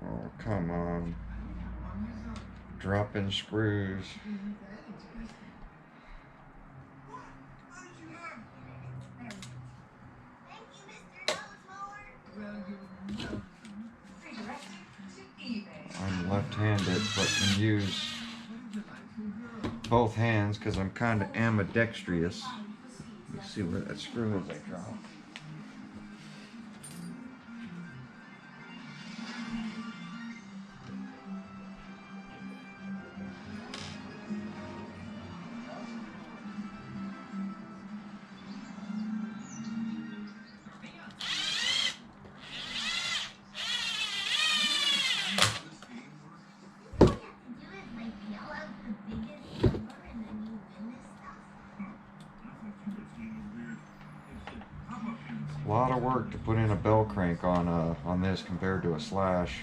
Oh, come on. Dropping screws. I'm left-handed, but can use both hands because I'm kind of ambidextrous. Let's see where that screw is I dropped. A lot of work to put in a bell crank on this compared to a slash.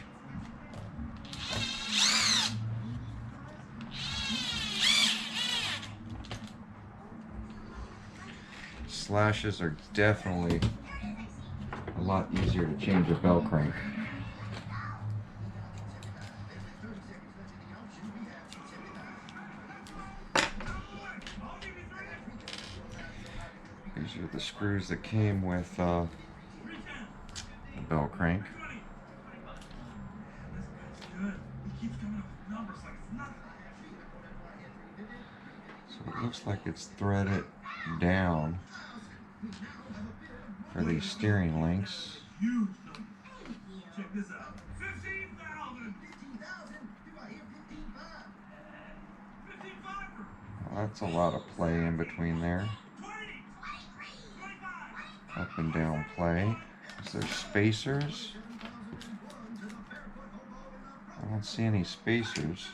Slashes are definitely a lot easier to change a bell crank. These are the screws that came with the bell crank. So it looks like it's threaded down for these steering links. Check this out. 15,000. Well, that's a lot of play in between there. Up and down play. Is there spacers? I don't see any spacers.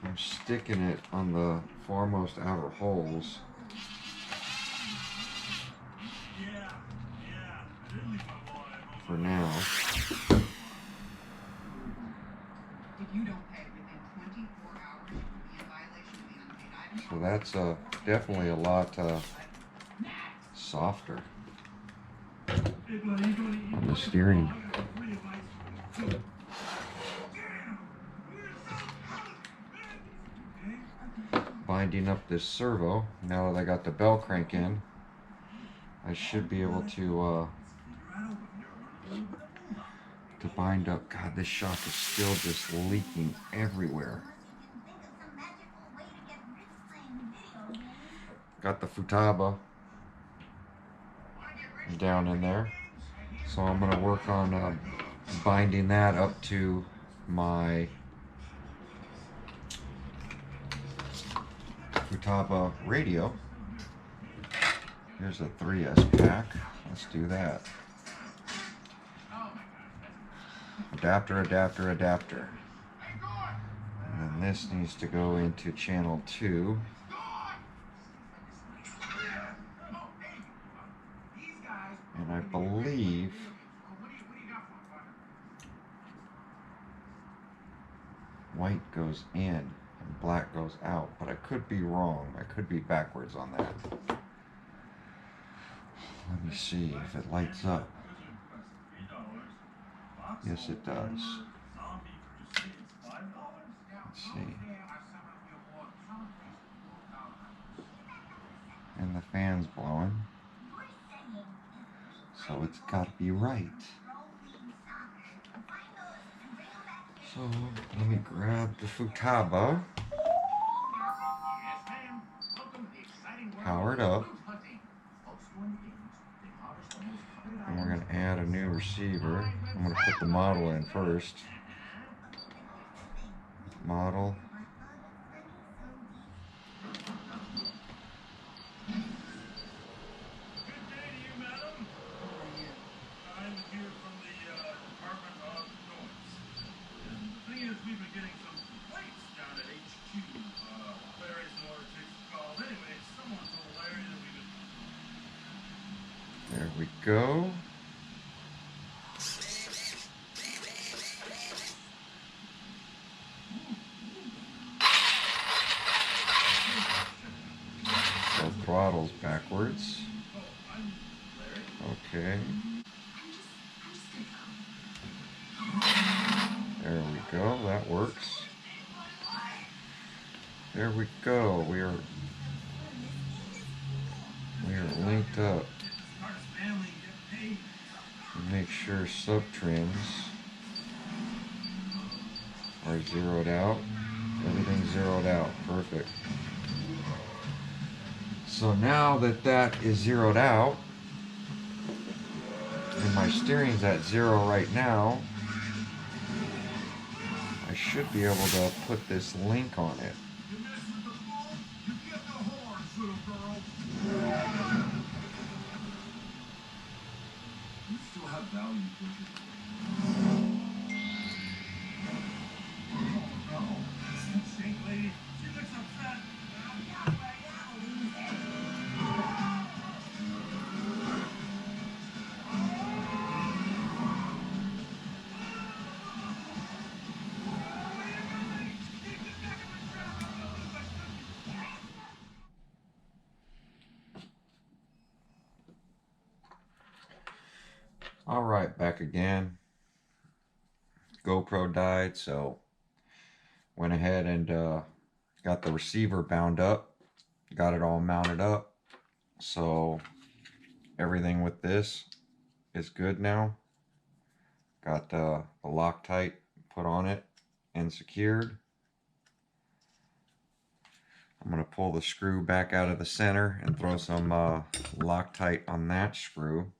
I'm sticking it on the foremost outer holes. For now. So that's definitely a lot softer on the steering. Binding up this servo, now that I got the bell crank in, I should be able to bind up. God, this shock is still just leaking everywhere. Got the futaba down in there, so I'm going to work on binding that up to my futaba radio. Here's a 3S pack. Let's do that. Adapter, adapter, adapter. And then this needs to go into channel 2. And I believe white goes in and black goes out, but I could be wrong. I could be backwards on that. Let me see if it lights up. Yes, it does. Let's see. And the fan's blowing. So it's got to be right. So let me grab the Futaba. Power it up. And we're going to add a new receiver. I'm going to put the model in first. Model. We've been getting some complaints down at HQ. Larry's in order to take some calls. Anyway, someone told Larry that we've been... There we go. So throttle's backwards. Okay. There we go. That works. There we go. We are linked up. Make sure sub trims are zeroed out. Everything's zeroed out. Perfect. So now that that is zeroed out, and my steering's at 0 right now, I should be able to put this link on it. You still have value, Bridget. Oh no. This same lady, she looks upset. All right, back again. GoPro died, so went ahead and got the receiver bound up, got it all mounted up. So everything with this is good now. Got the Loctite put on it and secured. I'm going to pull the screw back out of the center and throw some Loctite on that screw.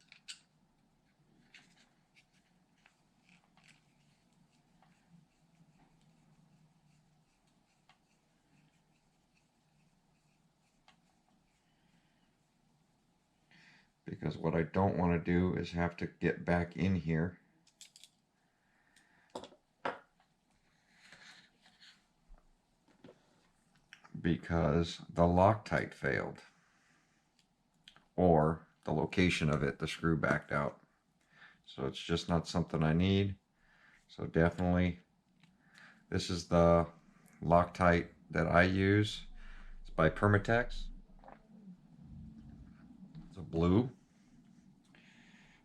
Because what I don't want to do is have to get back in here. Because the Loctite failed. Or the location of it, the screw backed out. So it's just not something I need. So definitely, this is the Loctite that I use. It's by Permatex. It's a blue.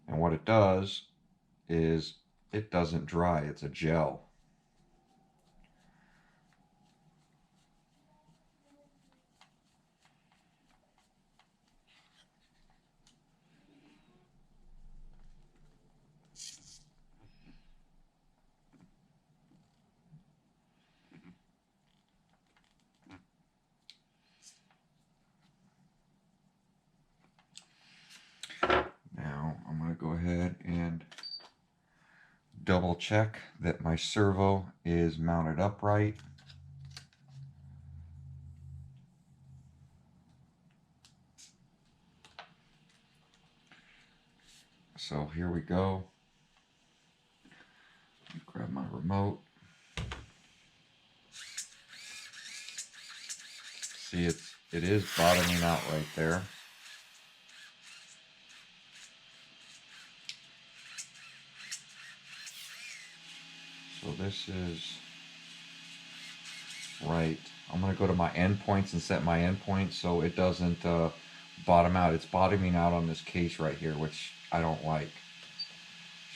And what it does is it doesn't dry, it's a gel. Now I'm going to go ahead and double check that my servo is mounted upright. So here we go. Grab my remote. See, it is bottoming out right there. So this is right. I'm going to go to my endpoints and set my endpoint so it doesn't bottom out. It's bottoming out on this case right here, which I don't like.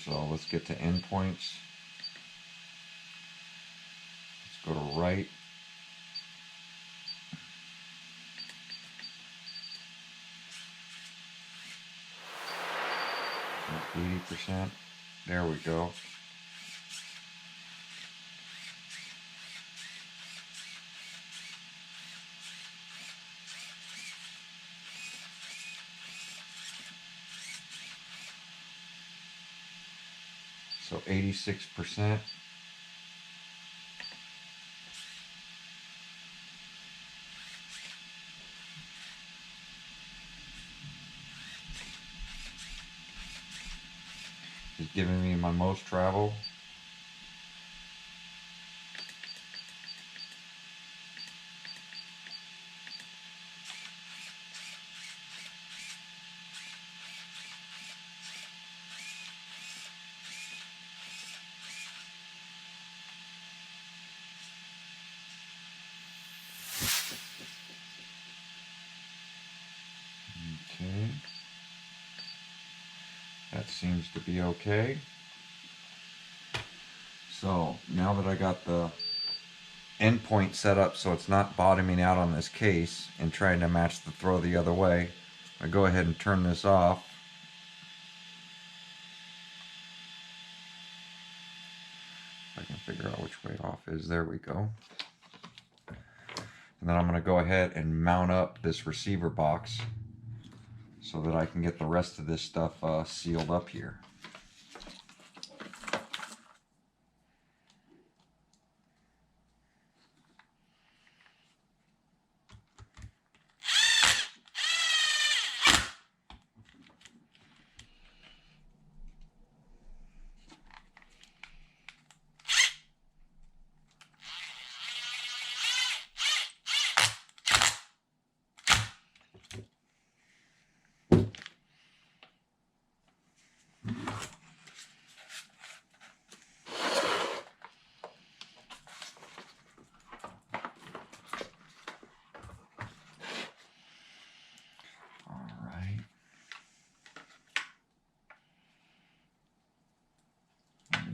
So let's get to endpoints. Let's go to right. 80%. There we go. So 86%. Is giving me my most travel. Okay. That seems to be okay. So now that I got the endpoint set up so it's not bottoming out on this case and trying to match the throw the other way, I go ahead and turn this off. If I can figure out which way off is, there we go. And then I'm going to go ahead and mount up this receiver box so that I can get the rest of this stuff sealed up here.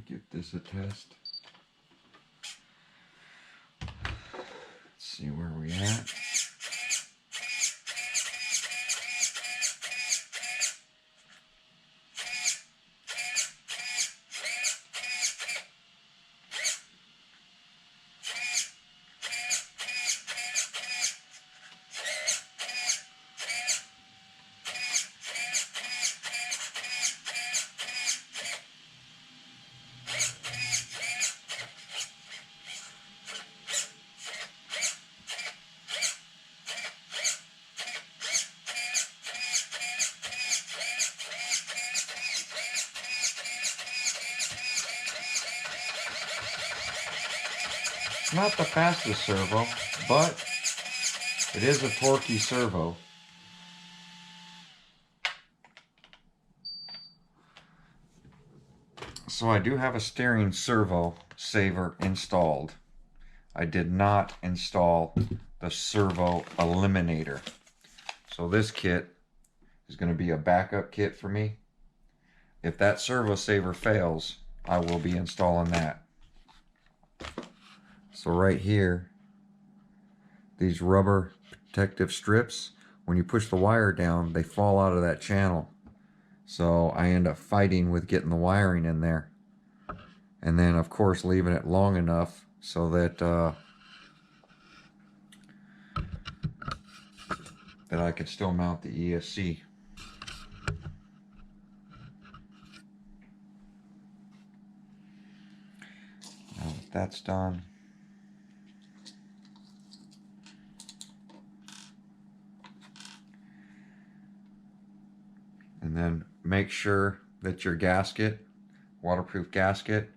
Give this a test. Let's see where we at. Not the fastest servo, but it is a torquey servo. So I do have a steering servo saver installed. I did not install the servo eliminator. So this kit is going to be a backup kit for me. If that servo saver fails, I will be installing that. So right here, these rubber protective strips, when you push the wire down, they fall out of that channel. So I end up fighting with getting the wiring in there. And then of course leaving it long enough so that that I can still mount the ESC. Now that that's done, and then make sure that your gasket, waterproof gasket,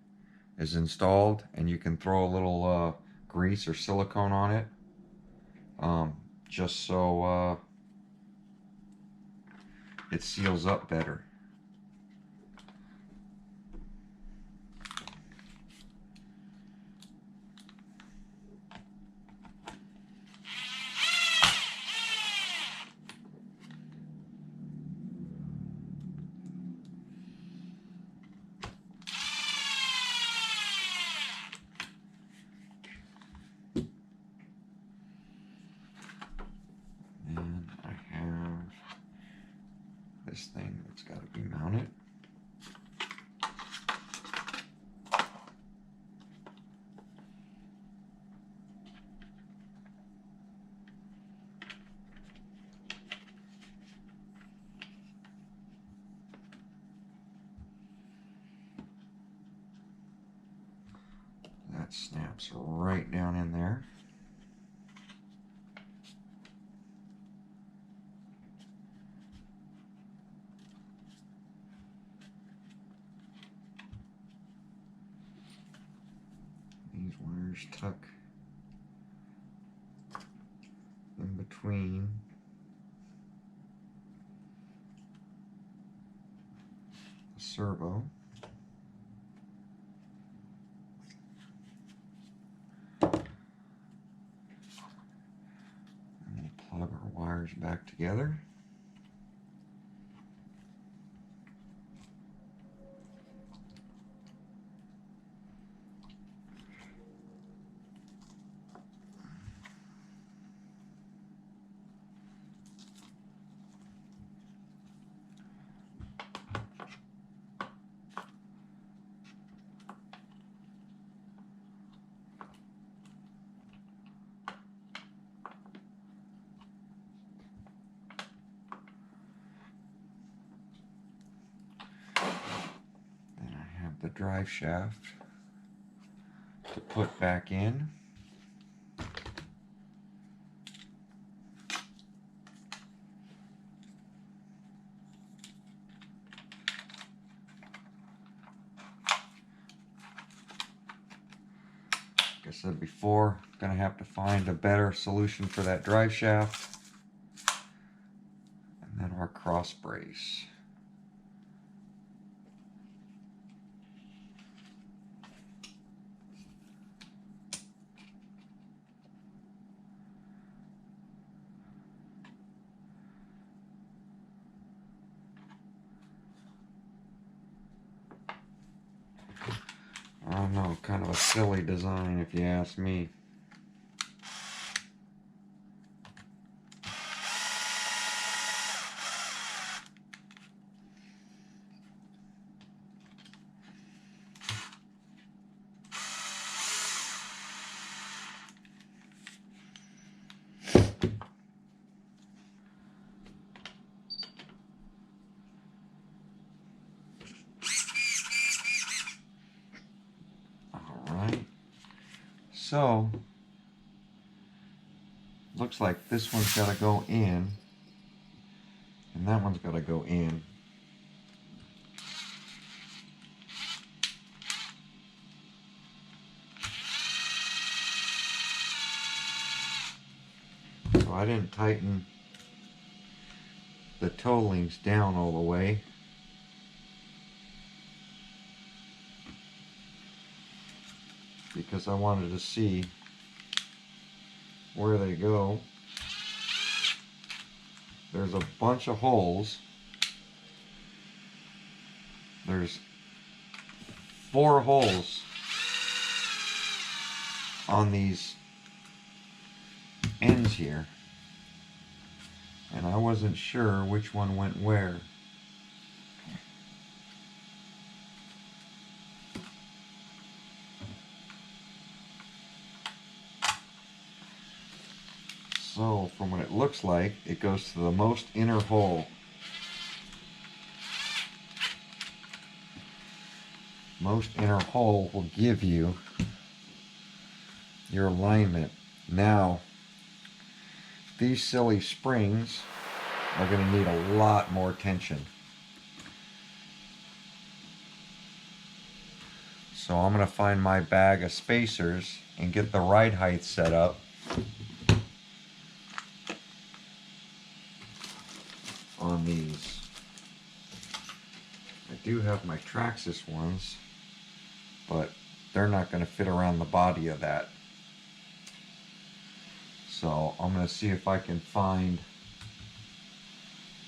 is installed, and you can throw a little grease or silicone on it, just so it seals up better. And I have this thing that's got to be mounted. snaps right down in there. These wires tuck in between. The servo. And we'll plug our wires back together. The drive shaft to put back in. Like I said before, gonna have to find a better solution for that drive shaft. And then our cross brace. I don't know, kind of a silly design if you ask me. So, looks like this one's got to go in, and that one's got to go in. So I didn't tighten the toe links down all the way. Because I wanted to see where they go. There's a bunch of holes. There's 4 holes on these ends here. And I wasn't sure which one went where. So, from what it looks like, it goes to the most inner hole. Most inner hole will give you your alignment. Now, these silly springs are going to need a lot more tension. So I'm going to find my bag of spacers and get the ride height set up. On these. I do have my Traxxas ones, but they're not going to fit around the body of that. So I'm going to see if I can find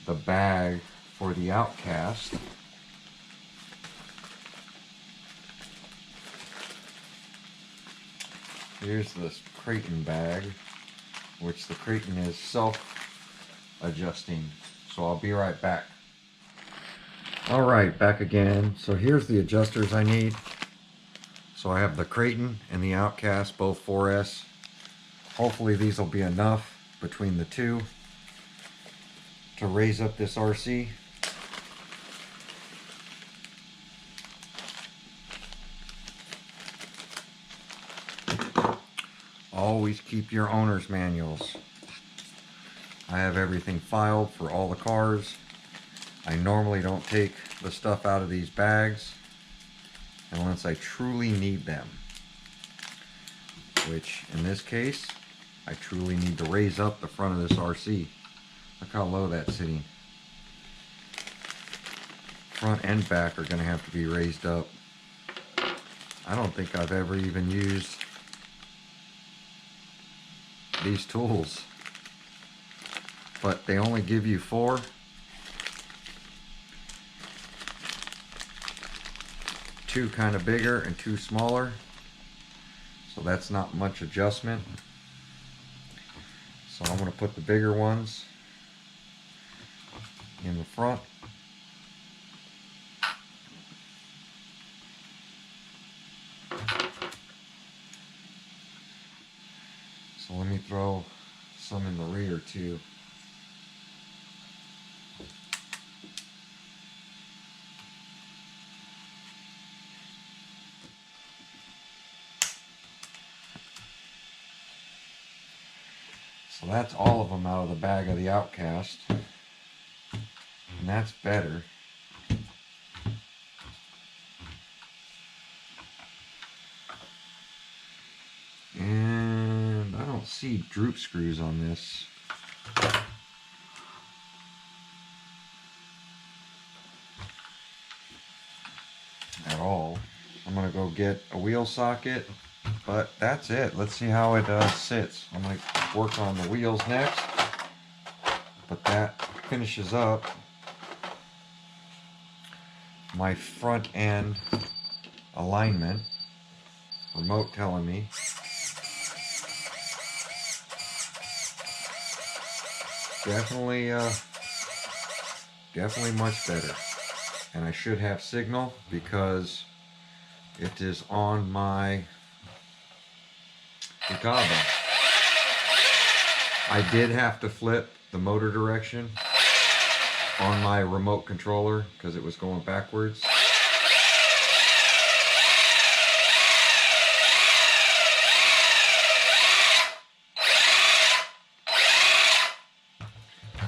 the bag for the Outcast. Here's this Creighton bag, which the Creighton is self-adjusting. So I'll be right back. Alright, back again. So here's the adjusters I need. So I have the Creighton and the Outcast, both 4S. Hopefully these will be enough between the two to raise up this RC. always keep your owner's manuals. I have everything filed for all the cars. I normally don't take the stuff out of these bags unless I truly need them. Which, in this case, I truly need to raise up the front of this RC. Look how low that's sitting. Front and back are going to have to be raised up. I don't think I've ever even used these tools. But they only give you 4. Two kind of bigger and 2 smaller. So that's not much adjustment. So I'm going to put the bigger ones in the front. So let me throw some in the rear too. So that's all of them out of the bag of the Outcast. And that's better. And I don't see droop screws on this. At all. I'm going to go get a wheel socket. But that's it. Let's see how it sits. I'm going to work on the wheels next. But that finishes up my front end alignment. Remote telling me. Definitely much better. And I should have signal because it is on my Arrma. I did have to flip the motor direction on my remote controller because it was going backwards.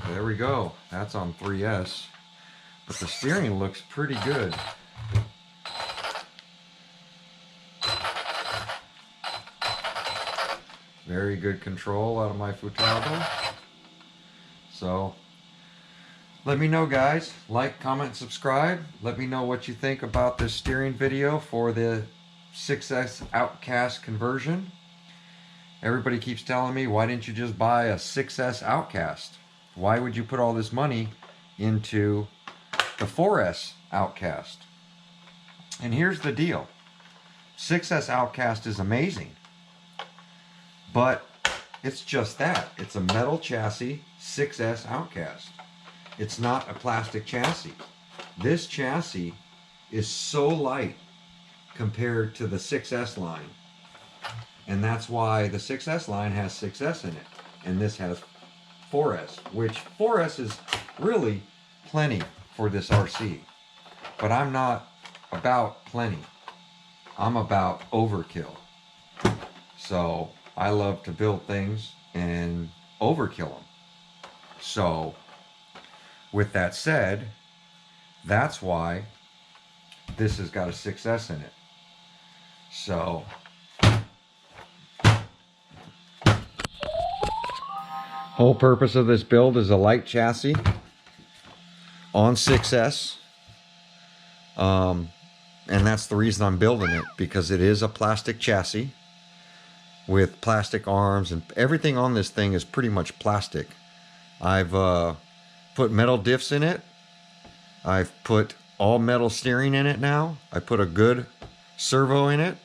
There we go. That's on 3S. But the steering looks pretty good. Very good control out of my Futaba. So, let me know, guys. Like, comment, subscribe. Let me know what you think about this steering video for the 6S Outcast conversion. Everybody keeps telling me, why didn't you just buy a 6S Outcast? Why would you put all this money into the 4S Outcast? And here's the deal. 6S Outcast is amazing. But it's just that. It's a metal chassis 6S Outcast. It's not a plastic chassis. This chassis is so light compared to the 6S line. And that's why the 6S line has 6S in it. And this has 4S, which 4S is really plenty for this RC. But I'm not about plenty. I'm about overkill. So I love to build things and overkill them. So with that said, that's why this has got a 6S in it. So whole purpose of this build is a light chassis on 6S. And that's the reason I'm building it, because it is a plastic chassis with plastic arms, and everything on this thing is pretty much plastic. I've put metal diffs in it. I've put all metal steering in it now. I put a good servo in it.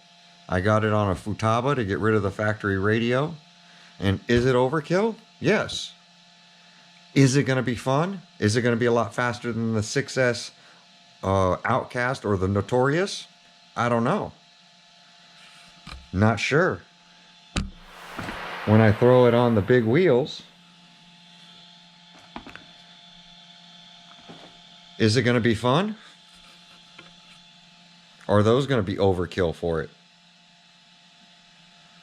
I got it on a Futaba to get rid of the factory radio. And is it overkill? Yes. Is it going to be fun? Is it going to be a lot faster than the 6S Outcast or the Notorious? I don't know. Not sure. When I throw it on the big wheels, is it going to be fun? Or are those going to be overkill for it?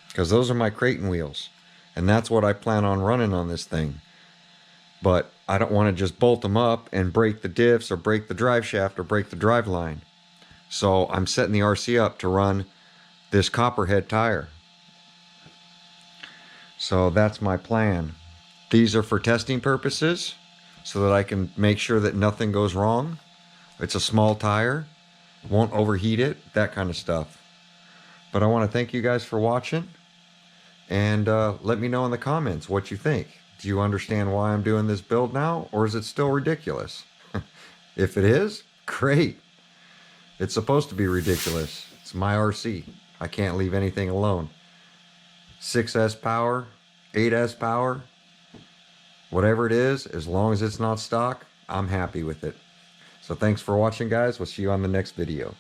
Because because those are my Creighton wheels. And that's what I plan on running on this thing. But I don't want to just bolt them up and break the diffs or break the drive shaft or break the drive line. So I'm setting the RC up to run this copperhead tire. So that's my plan. These are for testing purposes so that I can make sure that nothing goes wrong. It's a small tire, won't overheat it, that kind of stuff. But I want to thank you guys for watching, and let me know in the comments what you think. Do you understand why I'm doing this build now, or is it still ridiculous? If it is, great. It's supposed to be ridiculous. It's my RC. I can't leave anything alone. 6S power, 8S power, whatever it is, as long as it's not stock, I'm happy with it. So thanks for watching, guys. We'll see you on the next video.